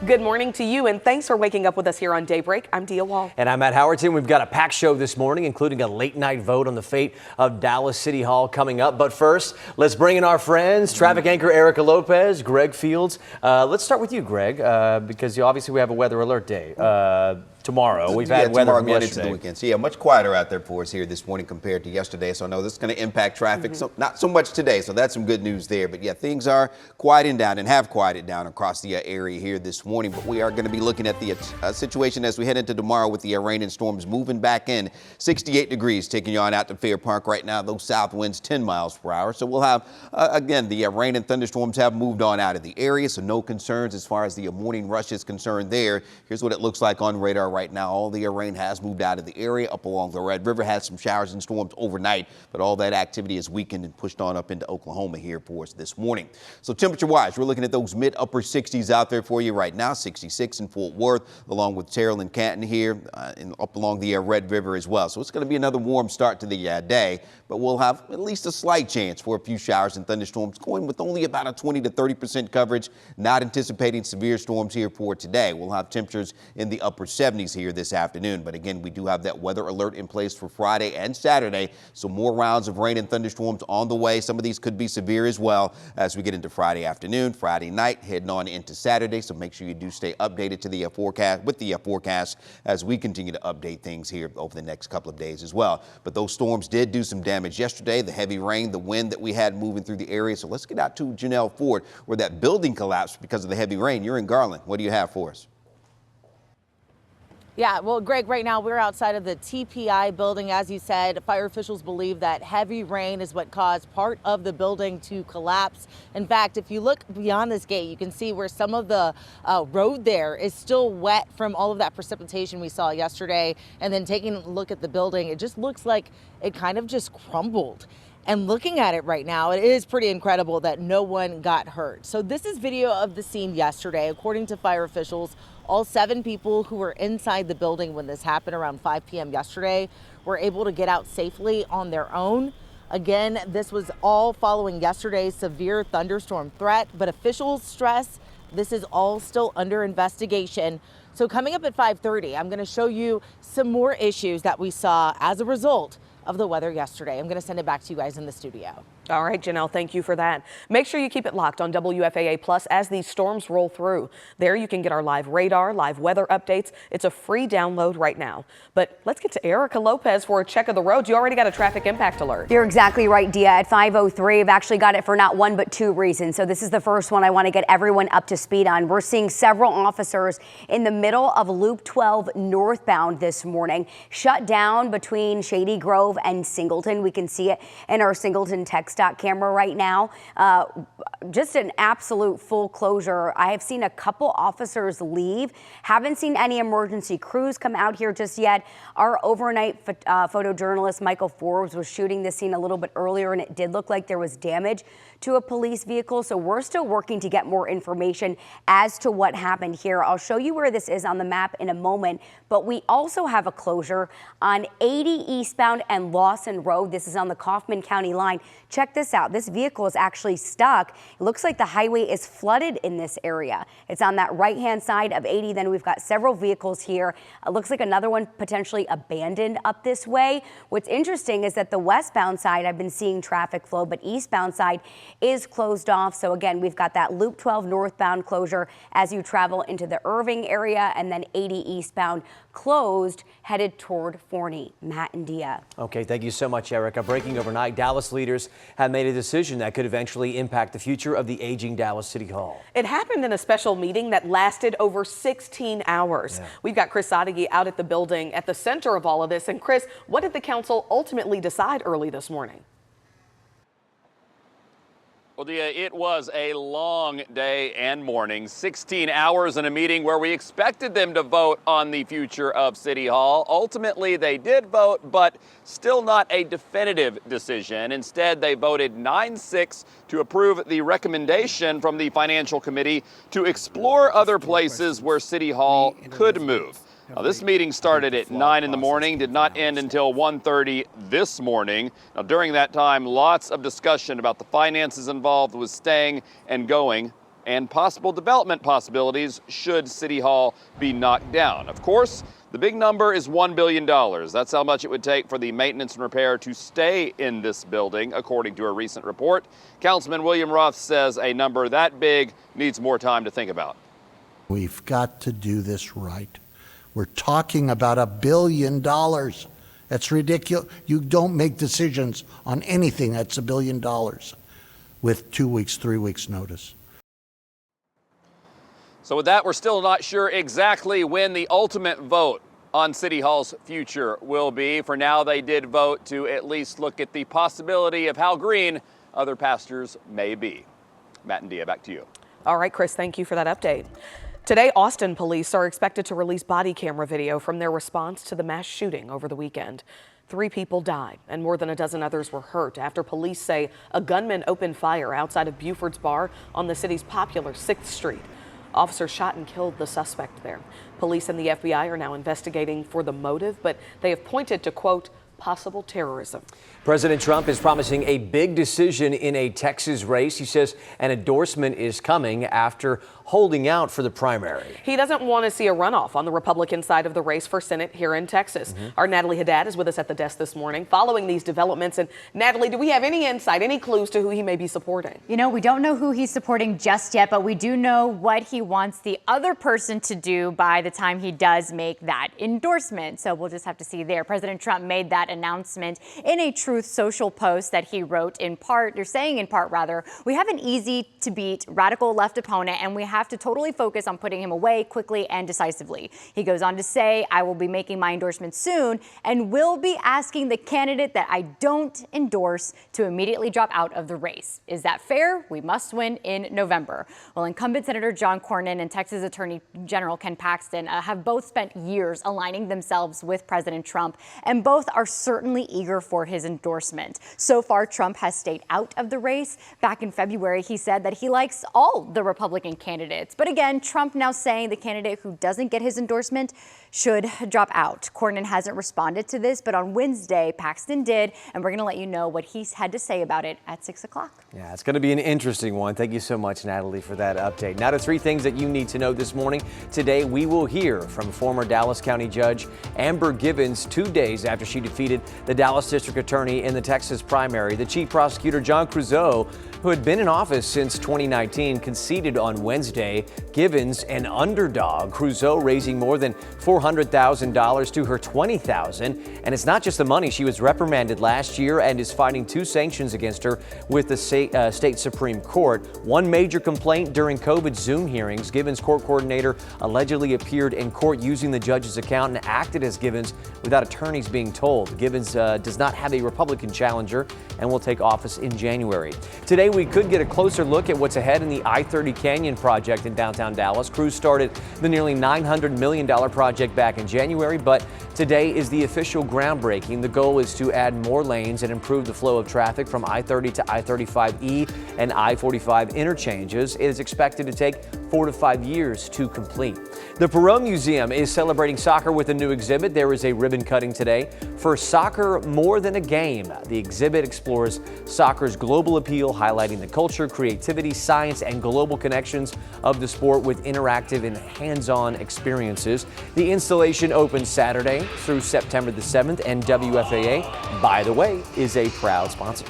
Good morning to you, and thanks for waking up with us here on Daybreak. I'm Dia Wall. And I'm Matt Howerton. We've got a packed show this morning, including a late night vote on the fate of Dallas City Hall coming up. But first, let's bring in our friends, traffic anchor Erica Lopez, Greg Fields. Let's start with you, Greg, because obviously we have a weather alert day tomorrow. We've had weather from yesterday. The weekend. So much quieter out there for us here this morning compared to yesterday. So I know this is going to impact traffic. So not so much today. So that's some good news there. But yeah, things are quieting down and have quieted down across the area here this morning. But we are going to be looking at the situation as we head into tomorrow with the rain and storms moving back in. 68 degrees taking you on out to Fair Park right now. Those south winds 10 miles per hour. So we'll have, again, the rain and thunderstorms have moved on out of the area. So no concerns as far as the morning rush is concerned there. Here's what it looks like on radar right now. All the rain has moved out of the area up along the Red River. Had some showers and storms overnight, but all that activity is weakened and pushed on up into Oklahoma here for us this morning. So temperature-wise, we're looking at those mid-upper 60s out there for you right now. 66 in Fort Worth, along with Terrell and Canton here, and up along the Red River as well. So it's going to be another warm start to the day, but we'll have at least a slight chance for a few showers and thunderstorms, going with only about a 20 to 30% coverage. Not anticipating severe storms here for today. We'll have temperatures in the upper 70s here this afternoon. But again, we do have that weather alert in place for Friday and Saturday. So more rounds of rain and thunderstorms on the way. Some of these could be severe as well as we get into Friday afternoon, Friday night, heading on into Saturday. So make sure you do stay updated to the forecast as we continue to update things here over the next couple of days as well. But those storms did do some damage yesterday. The heavy rain, the wind that we had moving through the area. So let's get out to Janelle Ford, where that building collapsed because of the heavy rain. You're in Garland. What do you have for us? Yeah, well, Greg, right now we're outside of the TPI building. As you said, fire officials believe that heavy rain is what caused part of the building to collapse. In fact, if you look beyond this gate, you can see where some of the road there is still wet from all of that precipitation we saw yesterday. And then taking a look at the building, it just looks like it kind of just crumbled. And looking at it right now, it is pretty incredible that no one got hurt. So this is video of the scene yesterday. According to fire officials, all 7 people who were inside the building when this happened around 5 p.m. yesterday were able to get out safely on their own. Again, this was all following yesterday's severe thunderstorm threat, but officials stress this is all still under investigation. So coming up at 5:30, I'm going to show you some more issues that we saw as a result of the weather yesterday. I'm going to send it back to you guys in the studio. All right, Janelle, thank you for that. Make sure you keep it locked on WFAA Plus as these storms roll through. There you can get our live radar, live weather updates. It's a free download right now. But let's get to Erica Lopez for a check of the roads. You already got a traffic impact alert. You're exactly right, Dia. At 5:03, I've actually got it for not one but 2 reasons. So this is the first one I want to get everyone up to speed on. We're seeing several officers in the middle of Loop 12 northbound this morning, shut down between Shady Grove and Singleton. We can see it in our Singleton text camera right now. Just an absolute full closure. I have seen a couple officers leave. Haven't seen any emergency crews come out here just yet. Our overnight photojournalist Michael Forbes was shooting this scene a little bit earlier, and it did look like there was damage to a police vehicle. So we're still working to get more information as to what happened here. I'll show you where this is on the map in a moment, but we also have a closure on 80 eastbound and Lawson Road. This is on the Kaufman County line. Check this out. This vehicle is actually stuck. It looks like the highway is flooded in this area. It's on that right-hand side of 80. Then we've got several vehicles here. It looks like another one potentially abandoned up this way. What's interesting is that the westbound side, I've been seeing traffic flow, but eastbound side is closed off. So again, we've got that Loop 12 northbound closure as you travel into the Irving area, and then 80 eastbound closed headed toward Forney. Matt and Dia. Okay, thank you so much, Erica. Breaking overnight, Dallas leaders have made a decision that could eventually impact the future of the aging Dallas City Hall. It happened in a special meeting that lasted over 16 hours. Yeah. We've got Chris Sadeghi out at the building at the center of all of this. And Chris, what did the council ultimately decide early this morning? Well, Dia, it was a long day and morning, 16 hours in a meeting where we expected them to vote on the future of City Hall. Ultimately, they did vote, but still not a definitive decision. Instead, they voted 9-6 to approve the recommendation from the Financial Committee to explore other places where City Hall could move. Now, this meeting started at 9 in the morning, did not end until 1:30 this morning. Now, during that time, lots of discussion about the finances involved with staying and going and possible development possibilities should City Hall be knocked down. Of course, the big number is $1 billion. That's how much it would take for the maintenance and repair to stay in this building, according to a recent report. Councilman William Roth says a number that big needs more time to think about. We've got to do this right. We're talking about $1 billion. That's ridiculous. You don't make decisions on anything that's $1 billion with 2 weeks, 3 weeks notice. So with that, we're still not sure exactly when the ultimate vote on City Hall's future will be. For now, they did vote to at least look at the possibility of how green other pastures may be. Matt and Dia, back to you. All right, Chris, thank you for that update. Today, Austin police are expected to release body camera video from their response to the mass shooting over the weekend. 3 people died and more than a dozen others were hurt after police say a gunman opened fire outside of Buford's Bar on the city's popular 6th Street. Officers shot and killed the suspect there. Police and the FBI are now investigating for the motive, but they have pointed to, quote, possible terrorism. President Trump is promising a big decision in a Texas race. He says an endorsement is coming after holding out for the primary. He doesn't want to see a runoff on the Republican side of the race for Senate here in Texas. Our Natalie Haddad is with us at the desk this morning following these developments. And Natalie, do we have any insight, any clues to who he may be supporting? You know, we don't know who he's supporting just yet, but we do know what he wants the other person to do by the time he does make that endorsement. So we'll just have to see there. President Trump made that announcement in a Truth Social post that he wrote in part, or saying in part rather, we have an easy to beat radical left opponent and we have to totally focus on putting him away quickly and decisively. He goes on to say, I will be making my endorsement soon and will be asking the candidate that I don't endorse to immediately drop out of the race. Is that fair? We must win in November. Well, incumbent Senator John Cornyn and Texas Attorney General Ken Paxton have both spent years aligning themselves with President Trump, and both are certainly eager for his endorsement. So far, Trump has stayed out of the race. Back in February, he said that he likes all the Republican candidates. But again, Trump now saying the candidate who doesn't get his endorsement should drop out. Cornyn hasn't responded to this, but on Wednesday, Paxton did, and we're going to let you know what he's had to say about it at 6 o'clock. Yeah, it's going to be an interesting one. Thank you so much, Natalie, for that update. Now to 3 things that you need to know this morning. Today, we will hear from former Dallas County Judge Amber Givens 2 days after she defeated the Dallas District Attorney in the Texas primary. The Chief Prosecutor John Creuzot, who had been in office since 2019, conceded on Wednesday. Givens, an underdog, Creuzot raising more than $400,000 to her $20,000. And it's not just the money. She was reprimanded last year and is fighting 2 sanctions against her with the state Supreme Court. One major complaint during COVID Zoom hearings. Givens' court coordinator allegedly appeared in court using the judge's account and acted as Givens without attorneys being told. Givens does not have a Republican challenger and will take office in January. Today, we could get a closer look at what's ahead in the I-30 Canyon project in downtown Dallas. Crews started the nearly $900 million project back in January, but today is the official groundbreaking. The goal is to add more lanes and improve the flow of traffic from I-30 to I-35E and I-45 interchanges. It is expected to take 4 to 5 years to complete. The Perot Museum is celebrating soccer with a new exhibit. There is a ribbon cutting today for Soccer More Than a Game. The exhibit explores soccer's global appeal, highlighting the culture, creativity, science, and global connections of the sport with interactive and hands-on experiences. The installation opens Saturday through September the 7th, and WFAA, by the way, is a proud sponsor.